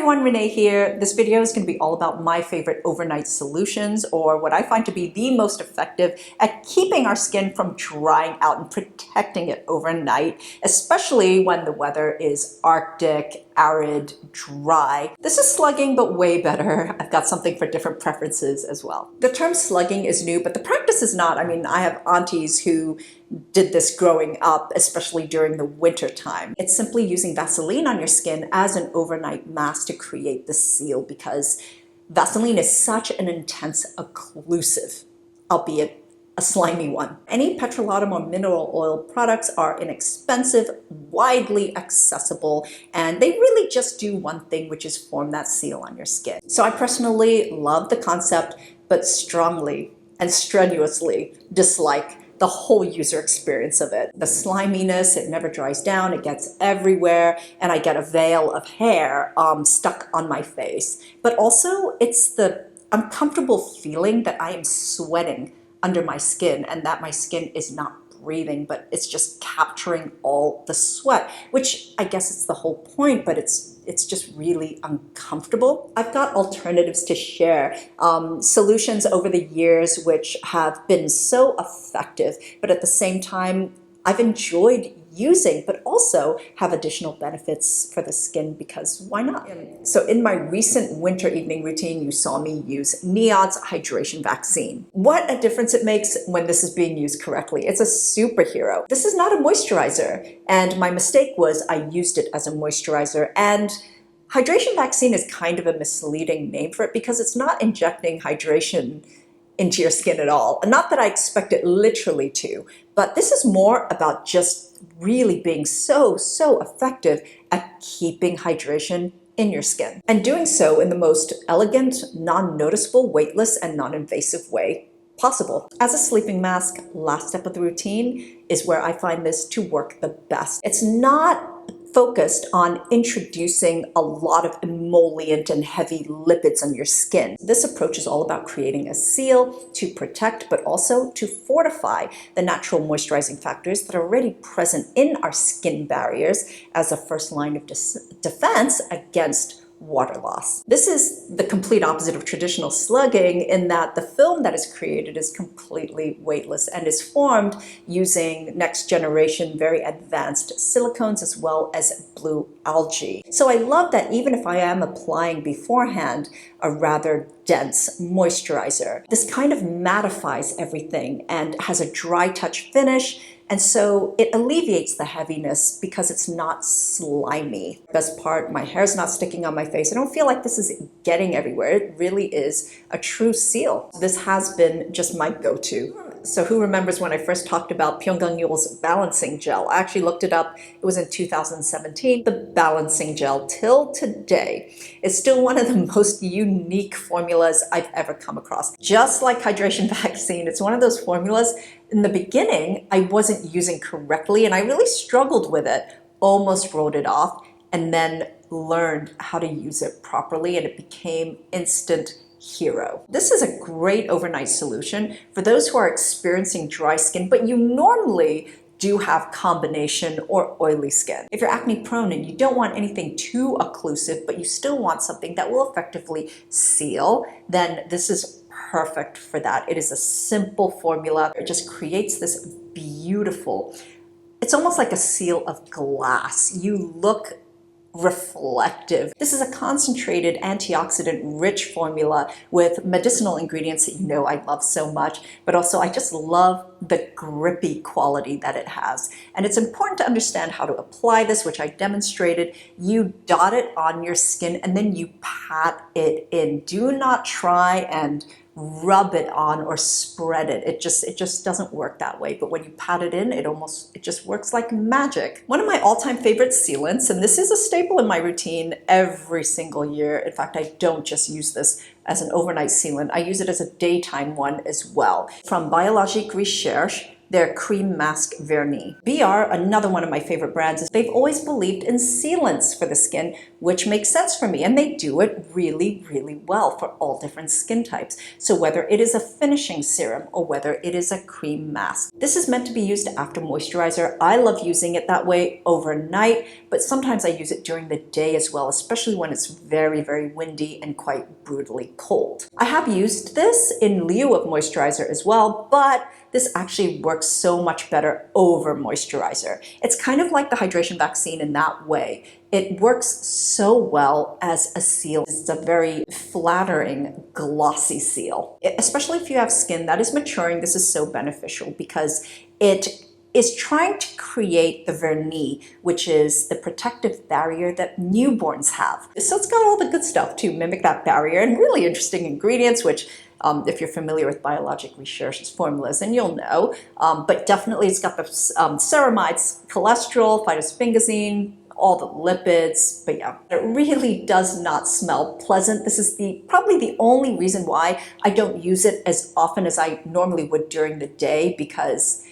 everyone, Renee here. This video is going to be all about my favorite overnight solutions, or what I find to be the most effective at keeping our skin from drying out and protecting it overnight, especially when the weather is Arctic, arid, dry. This is slugging, but way better. I've got something for different preferences as well. The term slugging is new, but the practice is not. I mean, I have aunties who did this growing up, especially during the winter time. It's simply using Vaseline on your skin as an overnight mask to create the seal, because Vaseline is such an intense occlusive, albeit a slimy one. Any petrolatum or mineral oil products are inexpensive, widely accessible, and they really just do one thing, which is form that seal on your skin. So I personally love the concept, but strongly and strenuously dislike the whole user experience of it. The sliminess, it never dries down, it gets everywhere, and I get a veil of hair stuck on my face. But also, it's the uncomfortable feeling that I am sweating under my skin and that my skin is not breathing, but it's just capturing all the sweat, which I guess it's the whole point, but it's just really uncomfortable. I've got alternatives to share, solutions over the years which have been so effective, but at the same time, I've enjoyed using, but also have additional benefits for the skin, because why not? So in my recent winter evening routine, you saw me use NIOD's hydration vaccine. What a difference it makes when this is being used correctly. It's a superhero. This is not a moisturizer, and my mistake was I used it as a moisturizer, and hydration vaccine is kind of a misleading name for it because it's not injecting hydration into your skin at all. Not that I expect it literally to, but this is more about just really being so effective at keeping hydration in your skin, and doing so in the most elegant, non-noticeable, weightless, and non-invasive way possible. As a sleeping mask, last step of the routine is where I find this to work the best. It's not focused on introducing a lot of emollient and heavy lipids on your skin. This approach is all about creating a seal to protect, but also to fortify the natural moisturizing factors that are already present in our skin barriers as a first line of defense against water loss. This is the complete opposite of traditional slugging, in that the film that is created is completely weightless and is formed using next generation, very advanced silicones as well as blue algae. So I love that even if I am applying beforehand a rather dense moisturizer, this kind of mattifies everything and has a dry touch finish. And so it alleviates the heaviness because it's not slimy. Best part, my hair's not sticking on my face. I don't feel like this is getting everywhere. It really is a true seal. This has been just my go-to. So who remembers when I first talked about Pyunkang Yul's Balancing Gel? I actually looked it up. It was in 2017. The Balancing Gel, till today, is still one of the most unique formulas I've ever come across. Just like hydration vaccine, it's one of those formulas in the beginning I wasn't using correctly, and I really struggled with it, almost wrote it off, and then learned how to use it properly, and it became instant hero. This is a great overnight solution for those who are experiencing dry skin, but you normally do have combination or oily skin. If you're acne prone and you don't want anything too occlusive, but you still want something that will effectively seal, then this is perfect for that. It is a simple formula. It just creates this beautiful, it's almost like a seal of glass. You look reflective. This is a concentrated antioxidant-rich formula with medicinal ingredients that you know I love so much, but also I just love the grippy quality that it has. And it's important to understand how to apply this, which I demonstrated. You dot it on your skin and then you pat it in. Do not try and rub it on or spread it. It just doesn't work that way. But when you pat it in, it just works like magic. One of my all-time favorite sealants, and this is a staple in my routine every single year. In fact, I don't just use this as an overnight sealant. I use it as a daytime one as well. From Biologique Recherche, their Creme Masque Vernix. BR, another one of my favorite brands, is they've always believed in sealants for the skin, which makes sense for me, and they do it really, really well for all different skin types. So whether it is a finishing serum or whether it is a cream mask. This is meant to be used after moisturizer. I love using it that way overnight, but sometimes I use it during the day as well, especially when it's very, very windy and quite brutally cold. I have used this in lieu of moisturizer as well, but this actually works so much better over moisturizer. It's kind of like the hydration vaccine in that way. It works so well as a seal. It's a very flattering, glossy seal. Especially if you have skin that is maturing, this is so beneficial because it is trying to create the vernis, which is the protective barrier that newborns have. So it's got all the good stuff to mimic that barrier and really interesting ingredients, which if you're familiar with Biologique Recherche's formulas, then you'll know. But definitely it's got the ceramides, cholesterol, phytosphingosine, all the lipids, but yeah, it really does not smell pleasant. This is probably the only reason why I don't use it as often as I normally would during the day, because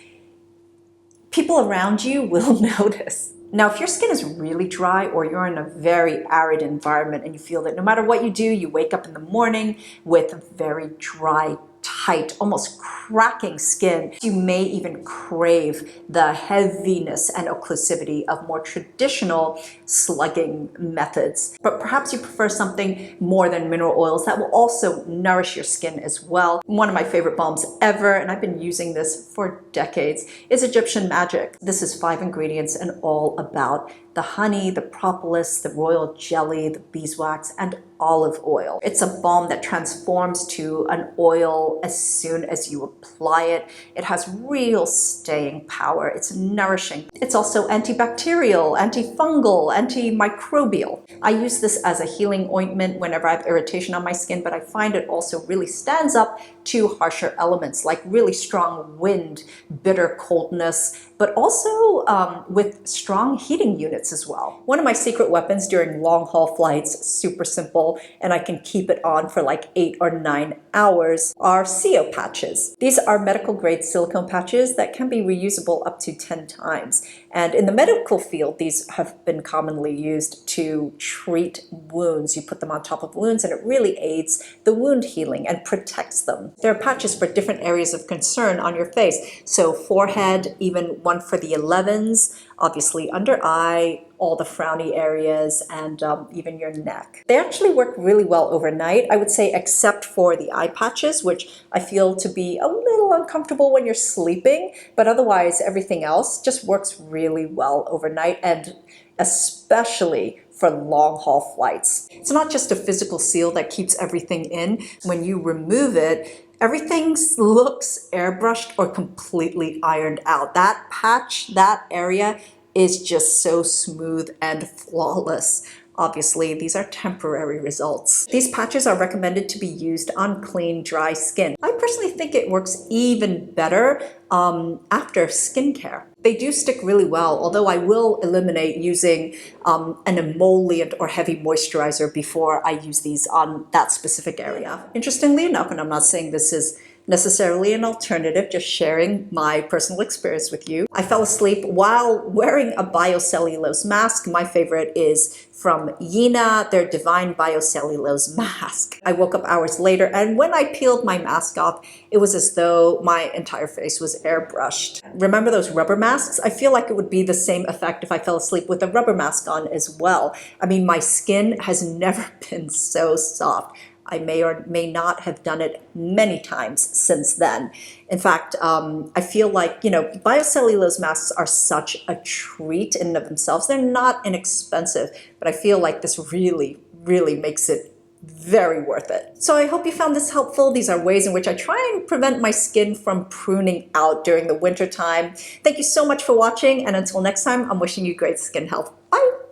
people around you will notice. Now, if your skin is really dry or you're in a very arid environment and you feel that no matter what you do, you wake up in the morning with very dry, tight, almost cracking skin, you may even crave the heaviness and occlusivity of more traditional slugging methods. But perhaps you prefer something more than mineral oils that will also nourish your skin as well. One of my favorite balms ever, and I've been using this for decades, is Egyptian Magic. This is 5 ingredients and all about the honey, the propolis, the royal jelly, the beeswax, and olive oil. It's a balm that transforms to an oil as soon as you apply it. It has real staying power. It's nourishing. It's also antibacterial, antifungal, antimicrobial. I use this as a healing ointment whenever I have irritation on my skin, but I find it also really stands up to harsher elements like really strong wind, bitter coldness, but also with strong heating units as well. One of my secret weapons during long haul flights, super simple, and I can keep it on for like 8 or 9 hours, are SiO patches. These are medical grade silicone patches that can be reusable up to 10 times. And in the medical field, these have been commonly used to treat wounds. You put them on top of wounds and it really aids the wound healing and protects them. There are patches for different areas of concern on your face. So forehead, even one for the 11s, obviously under eye, all the frowny areas, and even your neck. They actually work really well overnight, I would say, except for the eye patches, which I feel to be a little uncomfortable when you're sleeping, but otherwise everything else just works really well overnight, and especially for long haul flights. It's not just a physical seal that keeps everything in. When you remove it, everything looks airbrushed or completely ironed out. That patch, that area is just so smooth and flawless. Obviously, these are temporary results. These patches are recommended to be used on clean, dry skin. I personally think it works even better after skincare. They do stick really well, although I will eliminate using an emollient or heavy moisturizer before I use these on that specific area. Interestingly enough, and I'm not saying this is necessarily an alternative, just sharing my personal experience with you, I fell asleep while wearing a biocellulose mask. My favorite is from Yina, their Divine Biocellulose Mask. I woke up hours later, and when I peeled my mask off, it was as though my entire face was airbrushed. Remember those rubber masks? I feel like it would be the same effect if I fell asleep with a rubber mask on as well. I mean, my skin has never been so soft. I may or may not have done it many times since then. In fact, I feel like, biocellulose masks are such a treat in and of themselves. They're not inexpensive, but I feel like this really, really makes it very worth it. So I hope you found this helpful. These are ways in which I try and prevent my skin from pruning out during the winter time. Thank you so much for watching, and until next time, I'm wishing you great skin health. Bye!